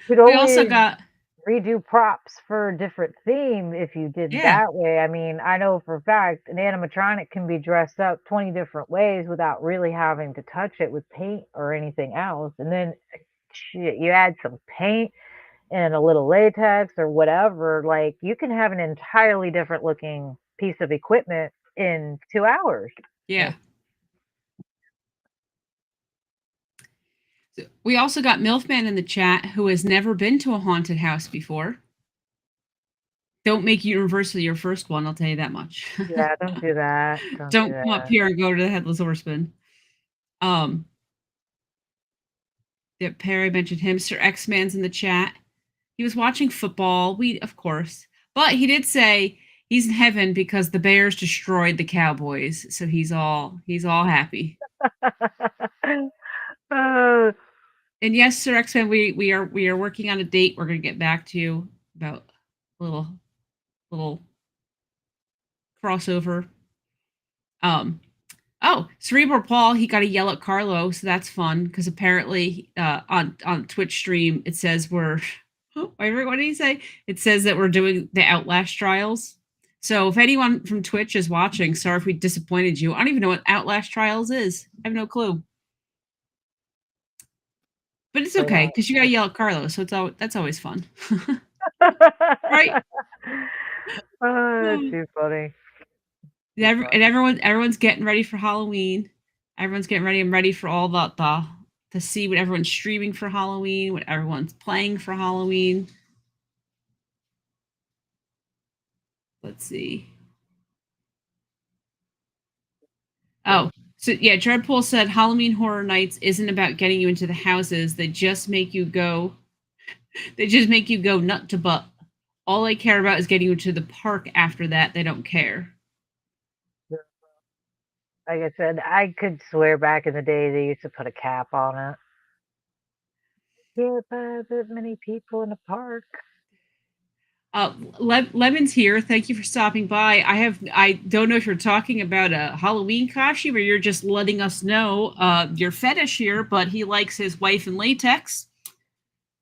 A: you could
B: we also
A: always
B: got
A: redo props for a different theme if you did
B: yeah.
A: that way. I mean, I know for a fact an animatronic can be dressed up 20 different ways without really having to touch it with paint or anything else. And then shit, you add some paint and a little latex or whatever, like you can have an entirely different looking piece of equipment in 2 hours.
B: Yeah. So we also got Milfman in the chat who has never been to a haunted house before. Don't make Universal your first one, I'll tell you that much.
A: Yeah, don't do that. Don't do
B: Don't come up
A: that.
B: here and go to the Headless Horseman. Um, yeah, Perry mentioned him. Sir X Man's in the chat. He was watching football. We, of course, but he did say he's in heaven because the Bears destroyed the Cowboys, so he's all happy.
A: uh,
B: And yes, Sir X Man, we are working on a date. We're gonna get back to you about a little crossover. Um, Oh, Cerebral Paul, he got to yell at Carlo, so that's fun because apparently on Twitch stream it says we're what did he say? It says that we're doing the Outlast trials. So if anyone from Twitch is watching, sorry if we disappointed you. I don't even know what Outlast trials is. I have no clue. But it's
A: they
B: okay
A: don't.
B: because you got to yell at Carlo, so that's always fun, right?
A: Oh, that's too funny.
B: Yeah, and everyone's getting ready for Halloween. Everyone's getting ready. I'm ready for all the to see what everyone's streaming for Halloween, what everyone's playing for Halloween. Let's see. Oh, so yeah, Dreadpool said Halloween Horror Nights isn't about getting you into the houses. They just make you go. They just make you go nut to butt. All they care about is getting you to the park. After that, they don't care.
A: Like I said, I could swear back in the day they used to put a cap on it. Can't buy that many people in the park.
B: Lemon's here. Thank you for stopping by. I don't know if you're talking about a Halloween costume or you're just letting us know your fetish here, but he likes his wife in latex.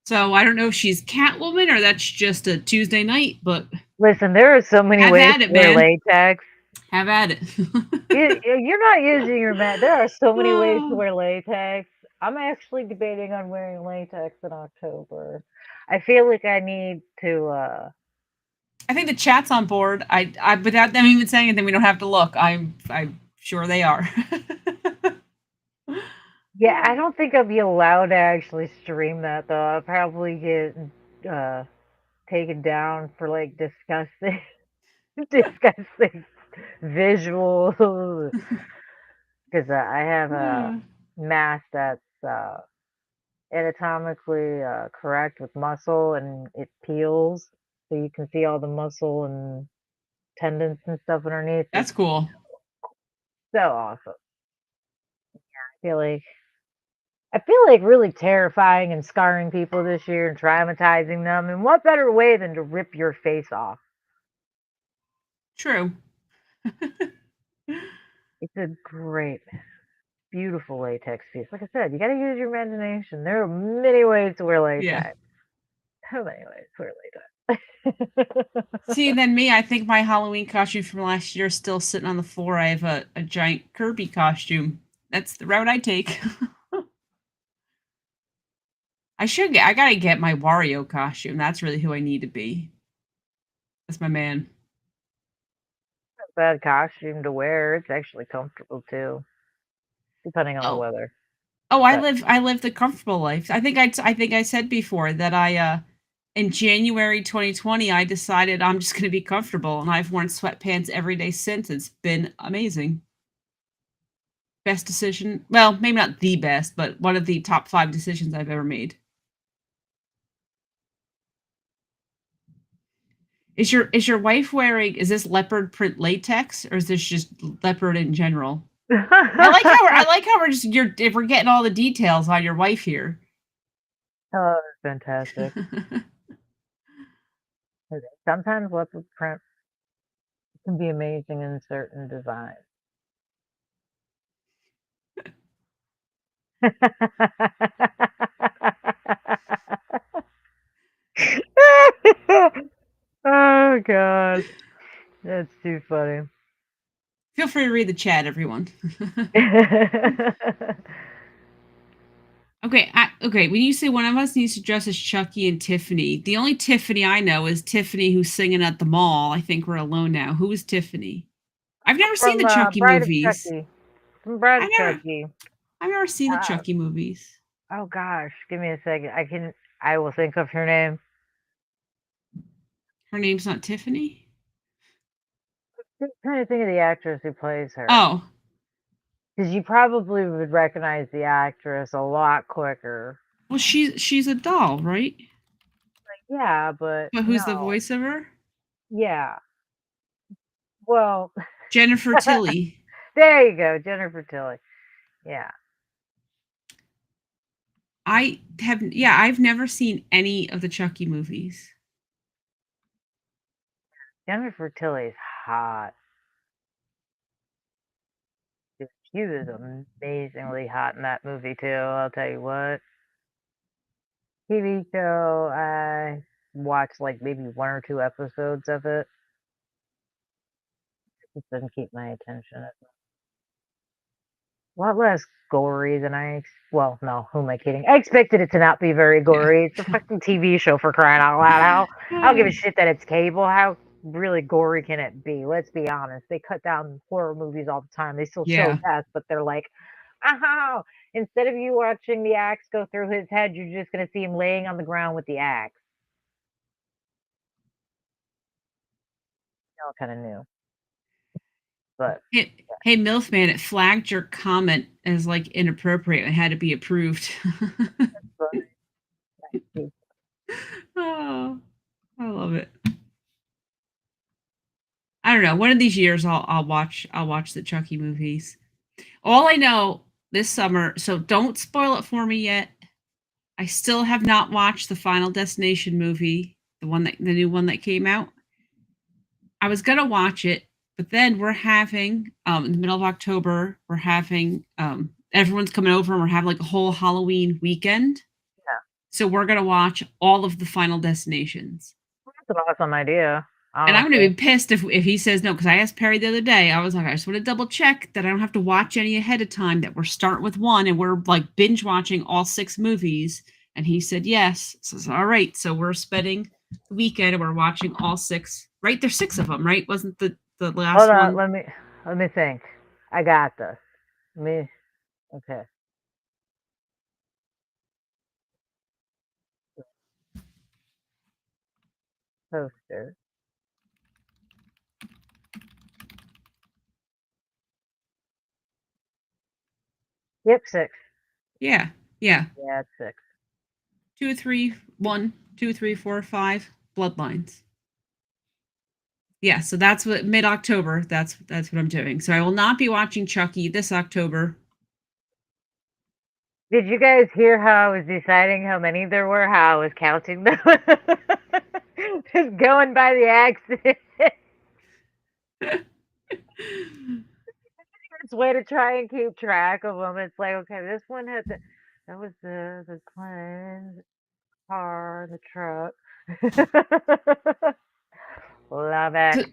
B: So I don't know if she's Catwoman or that's just a Tuesday night, but
A: Listen, there are so many
B: have
A: ways
B: at
A: to
B: it,
A: wear
B: man.
A: latex.
B: Have at it.
A: You're not using your There are so many ways to
B: Oh,
A: wear latex. I'm actually debating on wearing latex in October. I feel like I need to.
B: I think the chat's on board. Without them even saying anything, we don't have to look. I'm sure they are.
A: Yeah, I don't think I'll be allowed to actually stream that though. I'll probably get uh, taken down for like disgusting, disgusting visuals. Because I have a mask that's anatomically correct with muscle and it peels so you can see all the muscle and tendons and stuff underneath. It's
B: That's cool.
A: so awesome. feel like I feel like really terrifying and scarring people this year and traumatizing them. And what better way than to rip your face off?
B: True.
A: It's a great, beautiful latex piece. Like I said, you got to use your imagination. There are many ways to wear
B: Yeah.
A: latex. So many ways to wear latex.
B: See, then me, I think my Halloween costume from last year is still sitting on the floor. I have a giant Kirby costume. That's the route I take. I gotta get my Wario costume. That's really who I need to be. That's my man.
A: Bad costume to wear. It's actually comfortable too, depending on the
B: Oh,
A: weather.
B: oh,
A: But
B: I live the comfortable life. I think I said before that in January 2020 I decided I'm just gonna be comfortable, and I've worn sweatpants every day since. It's been amazing. Best decision. Well, maybe not the best, but one of the top 5 decisions I've ever made. Is your wife wearing is this leopard print latex or is this just leopard in general? I like how we're just you're if we're getting all the details on your wife here.
A: oh, it's fantastic. Sometimes leopard print can be amazing in certain designs. Oh god, that's too funny.
B: Feel free to read the chat, everyone. Okay, when you say one of us needs to dress as Chucky and Tiffany, the only Tiffany I know is Tiffany who's singing at the mall. I think we're alone now. Who is Tiffany? I've never seen
A: From
B: the Chucky
A: Bride of
B: movies.
A: Chucky. From Bride
B: I
A: of
B: never
A: Chucky.
B: I've never seen the
A: Uh,
B: Chucky movies.
A: oh gosh, give me a second. I will think of her name.
B: Her name's not Tiffany?
A: I'm trying to think of the actress who plays her.
B: Oh,
A: Because you probably would recognize the actress a lot quicker.
B: well she's a doll, right?
A: Yeah, but
B: But who's the
A: no.
B: voice of her?
A: Yeah. Well,
B: Jennifer Tilly.
A: there you go, Jennifer Tilly. Yeah.
B: I've never seen any of the Chucky movies.
A: Jennifer Tilly's hot. She was amazingly hot in that movie too, I'll tell you what. TV show, I watched like maybe 1 or 2 episodes of it. Just didn't keep my attention. A lot less gory than well, no, who am I kidding? I expected it to not be very
B: Yeah.
A: gory. It's a fucking TV show for crying out loud. I don't give a
B: Oh,
A: shit that it's cable. How really gory can it be? Let's be honest. They cut down horror movies all the time. They still show
B: yeah.
A: death, but they're like, oh, instead of you watching the axe go through his head, you're just gonna see him laying on the ground with the axe. All kind of new, but
B: Hey, MILF man, it flagged your comment as like inappropriate and had to be approved.
A: but
B: Oh, I love it. I don't know. One of these years I'll watch the Chucky movies. All I know this summer, so don't spoil it for me yet. I still have not watched the Final Destination movie, the new one that came out. I was gonna watch it, but then we're having in the middle of October, we're having everyone's coming over and we're having like a whole Halloween weekend.
A: Yeah,
B: So we're gonna watch all of the Final Destinations.
A: that's an awesome idea,
B: And I'm gonna
A: honestly.
B: be pissed if he says no, because I asked Perry the other day. I was like, I just want to double check that I don't have to watch any ahead of time. That we're starting with one and we're like binge watching all 6 movies. And he said yes. So it's all right. So we're spending the weekend and we're watching all 6. Right, there's 6 of them. Right? Wasn't the
A: Hold
B: last
A: on,
B: one?
A: let me think. I got this. Let me okay. Poster. Yep, 6.
B: Yeah, yeah.
A: Yeah, it's 6.
B: 2, 3, 1, 2, 3, 4, 5 bloodlines. Yeah, so that's what mid October. That's what I'm doing. So I will not be watching Chucky this October.
A: Did you guys hear how I was deciding how many there were? How I was counting them? Just going by the accident. It's way to try and keep track of them. It's like, okay, this one had that was the plane, car, the truck. Love it.
B: So,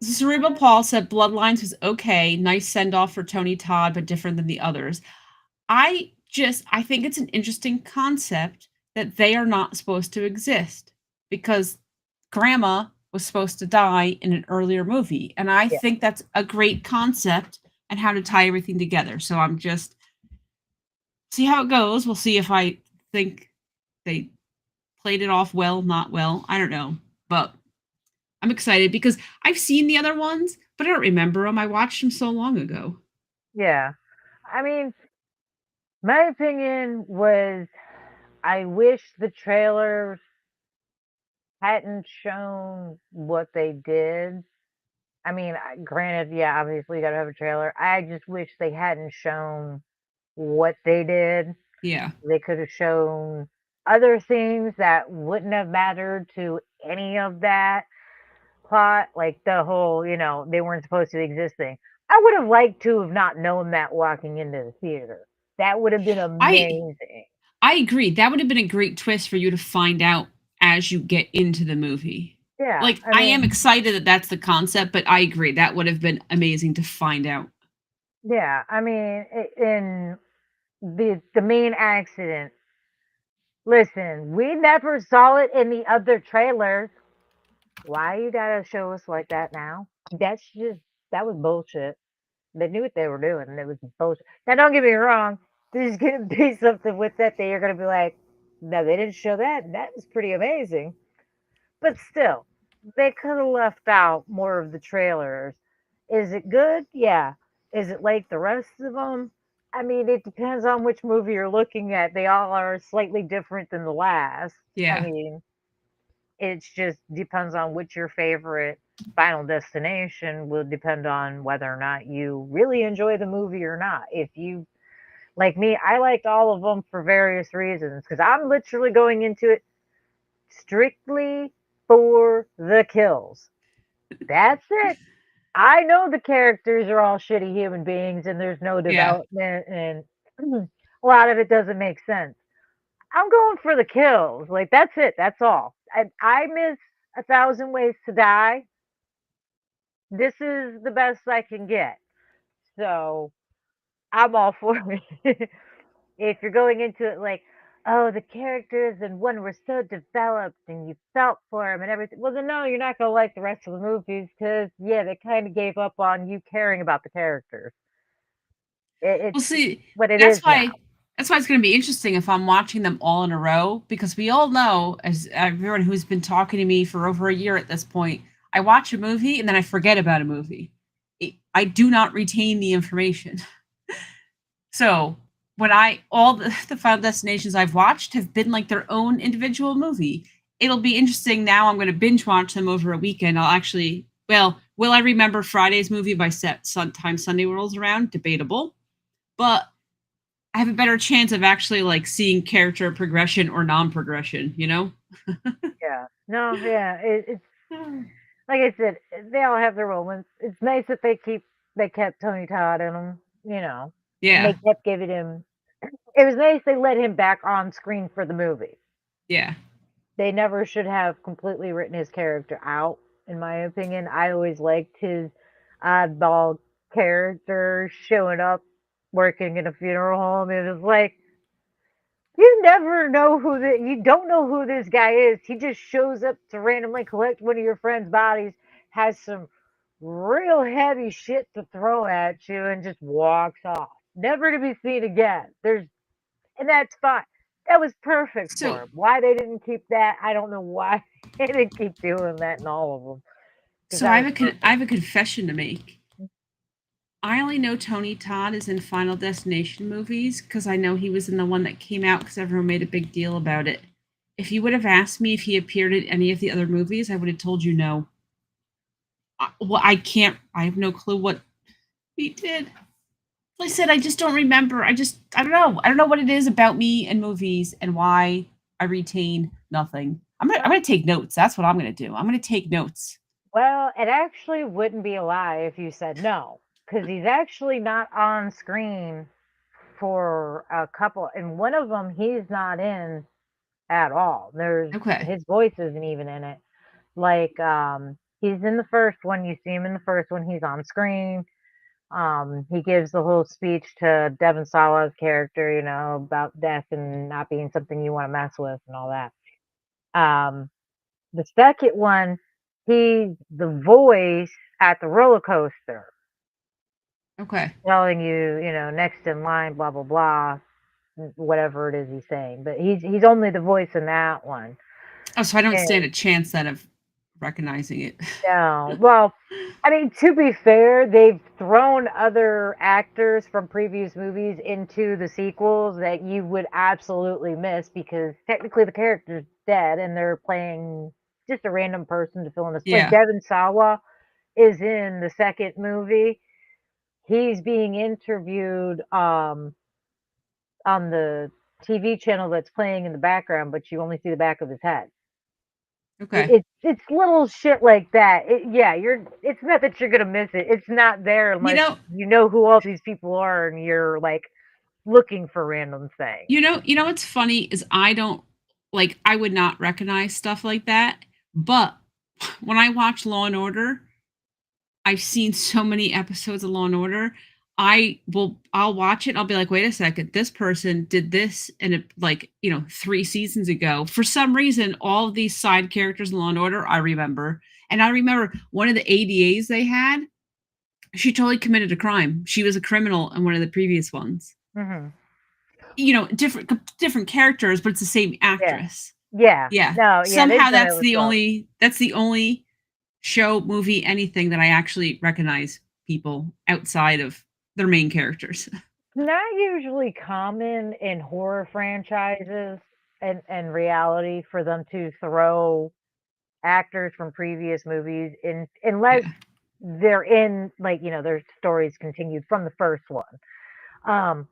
B: Cerebral Paul said Bloodlines was okay, nice send off for Tony Todd, but different than the others. I think it's an interesting concept that they are not supposed to exist because grandma was supposed to die in an earlier movie. And I
A: Yeah,
B: think that's a great concept and how to tie everything together. So I'm just see how it goes. We'll see if I think they played it off well, not well. I don't know. But I'm excited because I've seen the other ones, but I don't remember them. I watched them so long ago.
A: yeah. I mean, my opinion was I wish the trailers hadn't shown what they did. I mean, granted, yeah, obviously you gotta have a trailer. I just wish they hadn't shown what they did.
B: Yeah.
A: They could have shown other things that wouldn't have mattered to any of that plot, like the whole, they weren't supposed to exist thing. I would have liked to have not known that walking into the theater. That would have been
B: I
A: amazing.
B: I agree. That would have been a great twist for you to find out as you get into the movie.
A: Yeah,
B: Like
A: I
B: I am
A: mean,
B: excited that that's the concept, but I agree that would have been amazing to find out.
A: yeah, I mean, in the main accident. Listen, we never saw it in the other trailers. Why you gotta show us like that now? That was bullshit. They knew what they were doing, and it was bullshit. Now, don't get me wrong. There's gonna be something with that you're gonna be like, no, they didn't show that. That was pretty amazing. But still, they could have left out more of the trailers. Is it good? Yeah. Is it like the rest of them? I mean, it depends on which movie you're looking at. They all are slightly different than the last. I
B: Yeah.
A: mean, it's just depends on which your favorite Final Destination will depend on whether or not you really enjoy the movie or not. If you like me, I liked all of them for various reasons because I'm literally going into it strictly for the kills. That's it. I know the characters are all shitty human beings and there's no
B: Yeah.
A: development and a lot of it doesn't make sense. I'm going for the kills. Like that's it. That's all. I miss A Thousand Ways to Die. This is the best I can get. So I'm all for it. If you're going into it like, oh, the characters and one were so developed and you felt for them and everything. Well, then no, you're not gonna like the rest of the movies because yeah, they kind of gave up on you caring about the characters.
B: Well,
A: It's
B: see,
A: what it
B: that's
A: is now.
B: why that's why it's going to be interesting if I'm watching them all in a row because we all know, as everyone who's been talking to me for over a year at this point, I watch a movie and then I forget about a movie. I do not retain the information. So when all the Final Destinations I've watched have been like their own individual movie. It'll be interesting now. I'm going to binge watch them over a weekend. I'll actually, well, will I remember Friday's movie by time Sunday rolls around? Debatable, but I have a better chance of actually like seeing character progression or non-progression. You know?
A: Yeah. No, yeah. It's like I said, they all have their moments. It's nice that they kept Tony Todd in them, and they
B: Yeah,
A: kept giving him. It was nice they let him back on screen for the movie.
B: yeah.
A: They never should have completely written his character out, in my opinion. I always liked his oddball character showing up working in a funeral home. It was like you never know you don't know who this guy is. He just shows up to randomly collect one of your friend's bodies, has some real heavy shit to throw at you, and just walks off. Never to be seen again. And that's fine. That was perfect
B: So
A: for him. Why they didn't keep that, I don't know why they didn't keep doing that in all of them. Because
B: so
A: that was
B: I
A: perfect.
B: have a confession to make. I only know Tony Todd is in Final Destination movies because I know he was in the one that came out because everyone made a big deal about it. If you would have asked me if he appeared in any of the other movies, I would have told you no. Well, I can't. I have no clue what he did. Like I said, I just don't remember. I don't know. I don't know what it is about me and movies and why I retain nothing. I'm gonna take notes. That's what I'm gonna do. I'm gonna take notes.
A: Well, it actually wouldn't be a lie if you said no, because he's actually not on screen for a couple, and one of them he's not in at all.
B: Okay.
A: His voice isn't even in it. Like, he's in the first one. You see him in the first one. He's on screen. He gives the whole speech to Devon Sawa's character, about death and not being something you want to mess with and all that. Um, the second one, he's the voice at the roller coaster,
B: Okay.
A: telling you, next in line, blah blah blah, whatever it is he's saying. But he's only the voice in that one.
B: Oh, so I don't
A: And
B: stand a chance then of recognizing it.
A: no, well, I mean, to be fair, they've thrown other actors from previous movies into the sequels that you would absolutely miss because technically the character's dead and they're playing just a random person to fill in this. Like
B: Yeah.
A: Devon Sawa is in the second movie. He's being interviewed on the TV channel that's playing in the background, but you only see the back of his head.
B: Okay.
A: It's little shit like that. Yeah, it's not that you're gonna miss it. It's not there
B: You
A: unless
B: know,
A: you know who all these people are and you're like looking for random things.
B: what's funny is I don't like I would not recognize stuff like that. But when I watch Law and Order, I've seen so many episodes of Law and Order. I'll watch it. I'll be like, wait a second, this person did this and it like, 3 seasons ago. For some reason, all of these side characters in Law and Order, I remember. And I remember one of the ADAs they had, she totally committed a crime. She was a criminal in one of the previous ones.
A: Hmm.
B: Different characters, but it's the same
A: Yeah,
B: actress.
A: yeah,
B: Yeah.
A: no, yeah, they've
B: Somehow
A: done it with both.
B: that's the only show, movie, anything that I actually recognize people outside of their main characters.
A: Not usually common in horror franchises and reality for them to throw actors from previous movies in unless
B: Yeah.
A: they're in like their stories continued from the first one. Um,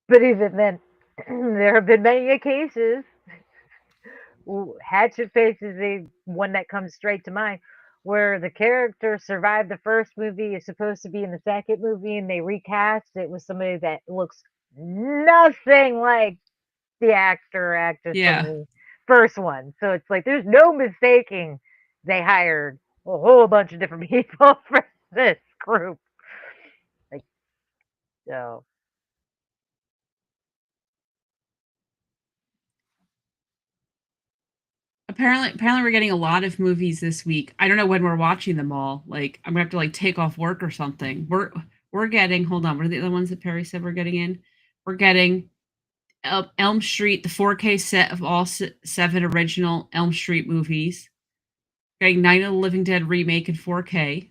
A: but even then, there have been many cases. Hatchet Face is the one that comes straight to mind, where the character survived the first movie, is supposed to be in the second movie, and they recast it with somebody that looks nothing like the actor or actress from
B: Yeah.
A: the first one. So it's like there's no mistaking they hired a whole bunch of different people for this group. Like so.
B: Apparently we're getting a lot of movies this week. I don't know when we're watching them all. Like I'm gonna have to like take off work or something. We're getting, hold on, what are the other ones that Perry said we're getting in? We're getting Elm Street, the 4K set of all seven original Elm Street movies. Getting Night of the Living Dead remake in 4K.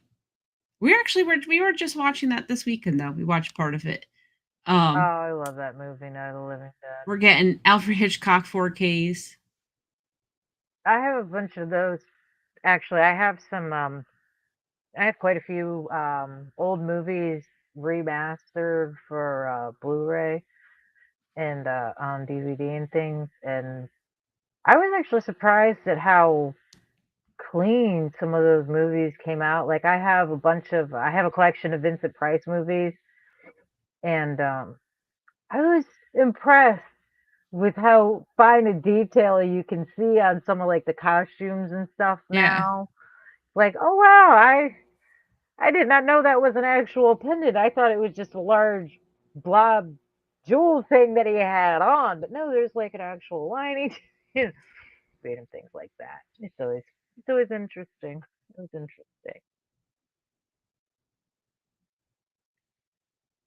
B: We were just watching that this weekend though. We watched part of it.
A: Oh,
B: Um,
A: I love that movie, Night of the Living Dead.
B: we're getting Alfred Hitchcock 4Ks.
A: I have a bunch of those. Actually, I have I have quite a few old movies remastered for Blu-ray and on DVD and things. And I was actually surprised at how clean some of those movies came out. Like I have a collection of Vincent Price movies, and I was impressed with how fine a detail you can see on some of like the costumes and stuff
B: Yeah.
A: now. Like, oh wow, I did not know that was an actual pendant. I thought it was just a large blob jewel thing that he had on, but no, there's like an actual lining. Made him things like that. It's always interesting. It was interesting.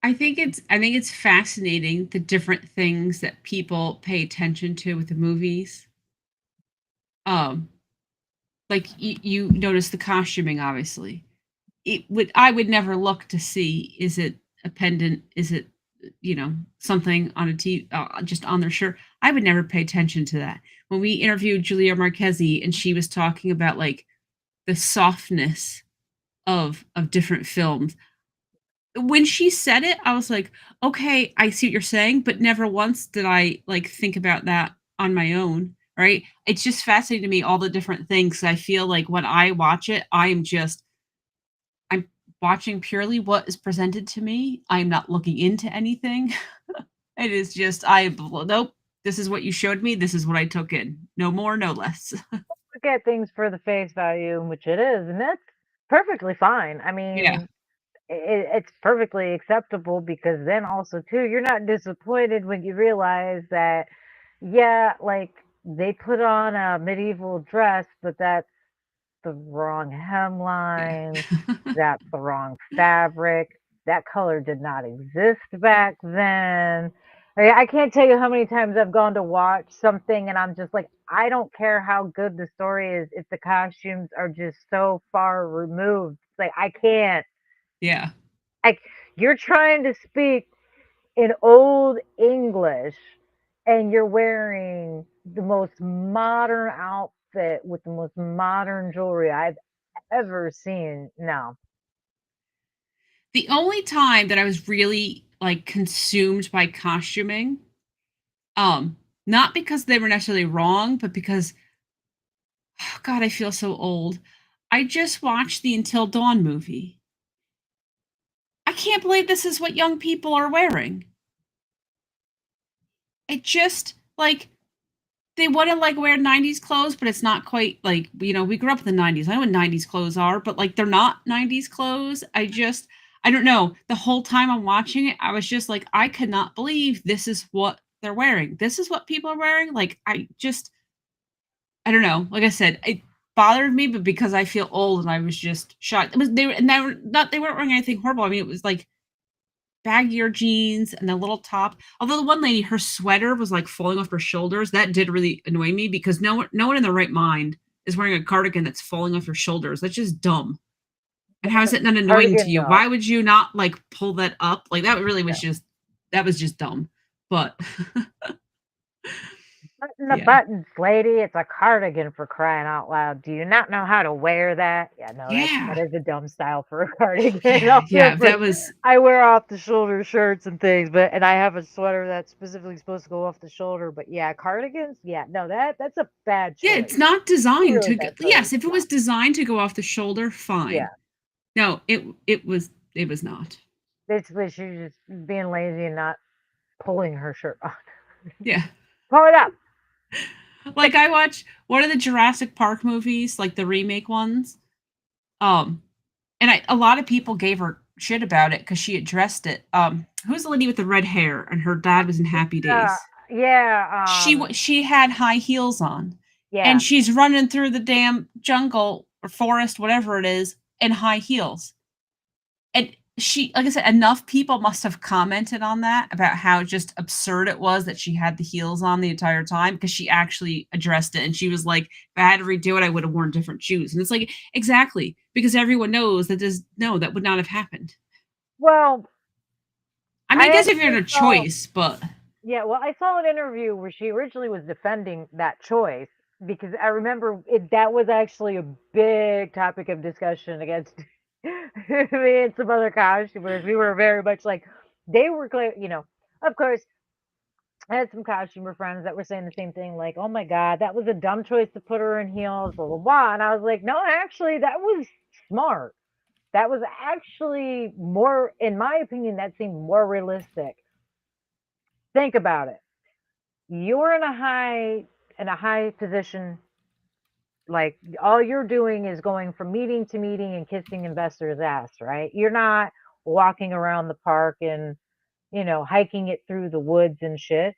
B: I think it's fascinating the different things that people pay attention to with the movies. Um, like you notice the costuming, obviously. I would never look to see, is it a pendant? Is it, something on a just on their shirt? I would never pay attention to that. When we interviewed Julia Marquezi and she was talking about like the softness of different films, when she said it, I was like, "Okay, I see what you're saying," but never once did I, like, think about that on my own, right? It's just fascinating to me all the different things. I feel like when I watch it, I'm watching purely what is presented to me. I'm not looking into anything. It is just nope, this is what you showed me, this is what I took in. No more, no less.
A: Look at things for the face value in which it is, and that's perfectly fine. I
B: Yeah,
A: mean, it's perfectly acceptable because then also too, you're not disappointed when you realize that, yeah, like they put on a medieval dress, but that's the wrong
B: yeah.
A: hemline, that's the wrong fabric, that color did not exist back then. I can't tell you how many times I've gone to watch something and I'm just like, I don't care how good the story is if the costumes are just so far removed. It's like I can't.
B: Yeah.
A: Like you're trying to speak in old English and you're wearing the most modern outfit with the most modern jewelry I've ever seen. No.
B: The only time that I was really, like, consumed by costuming, um, not because they were necessarily wrong, but because God, I feel so old. I just watched the Until Dawn movie. I can't believe this is what young people are wearing. It just like they wanna, like, wear 90s clothes, but it's not quite like, we grew up in the 90s. I know what 90s clothes are, but, like, they're not 90s clothes. I don't know. The whole time I'm watching it, I was just like, "I cannot believe this is what they're wearing. This is what people are wearing?" Like, I don't know. Like I said, it bothered me, but because I feel old and I was just shocked. It was they weren't wearing anything horrible. I mean, it was like baggier jeans and a little top. Although the one lady, her sweater was like falling off her shoulders. That did really annoy me because no one in their right mind is wearing a cardigan that's falling off your shoulders. That's just dumb. And how is it not annoying to
A: Cardigan,
B: you?
A: no.
B: Why would you not like pull that up? Like that really
A: No.
B: was just dumb. But
A: Button the
B: yeah.
A: buttons, lady. It's a cardigan for crying out loud. Do you not know how to wear that? Yeah, no, that
B: Yeah.
A: is a dumb style for a cardigan.
B: Yeah.
A: I'll feel
B: Yeah.
A: free.
B: That was
A: I wear off the shoulder shirts and things, but and I have a sweater that's specifically supposed to go off the shoulder. But yeah, cardigans. Yeah, no, that's a bad
B: Yeah, it's
A: choice.
B: not
A: A
B: designed
A: really
B: to go
A: bad choice.
B: yes, if it
A: No.
B: was designed to go off the shoulder,
A: Yeah,
B: fine. No, it was not.
A: basically she's just being lazy and not pulling her shirt on.
B: Yeah.
A: Pull it up.
B: Like, I watched one of the Jurassic Park movies, like, the remake ones, um, and a lot of people gave her shit about it because she addressed it. Who's the lady with the red hair and her dad was in Happy
A: Uh,
B: Days?
A: yeah,
B: She had high heels on, and
A: yeah.
B: she's running through the damn jungle or forest, whatever it is, in high heels. And she like I said, enough people must have commented on that about how just absurd it was that she had the heels on the entire time because she actually addressed it, and she was like, "If I had to redo it, I would have worn different shoes." And it's like, exactly, because everyone knows that that would not have happened.
A: Well,
B: I mean, I
A: I
B: guess if you're in
A: actually
B: a
A: saw
B: choice, but
A: Yeah, well, I saw an interview where she originally was defending that choice because I remember that was actually a big topic of discussion against me and some other costumers. We were very much like, they were clear, of course, I had some costumer friends that were saying the same thing, like, "Oh my God, that was a dumb choice to put her in heels, blah blah blah." And I was like, "No, actually, that was smart. That was actually more, in my opinion, that seemed more realistic. Think about it. You're in a high position, like all you're doing is going from meeting to meeting and kissing investors' ass, right? You're not walking around the park and hiking it through the woods and shit.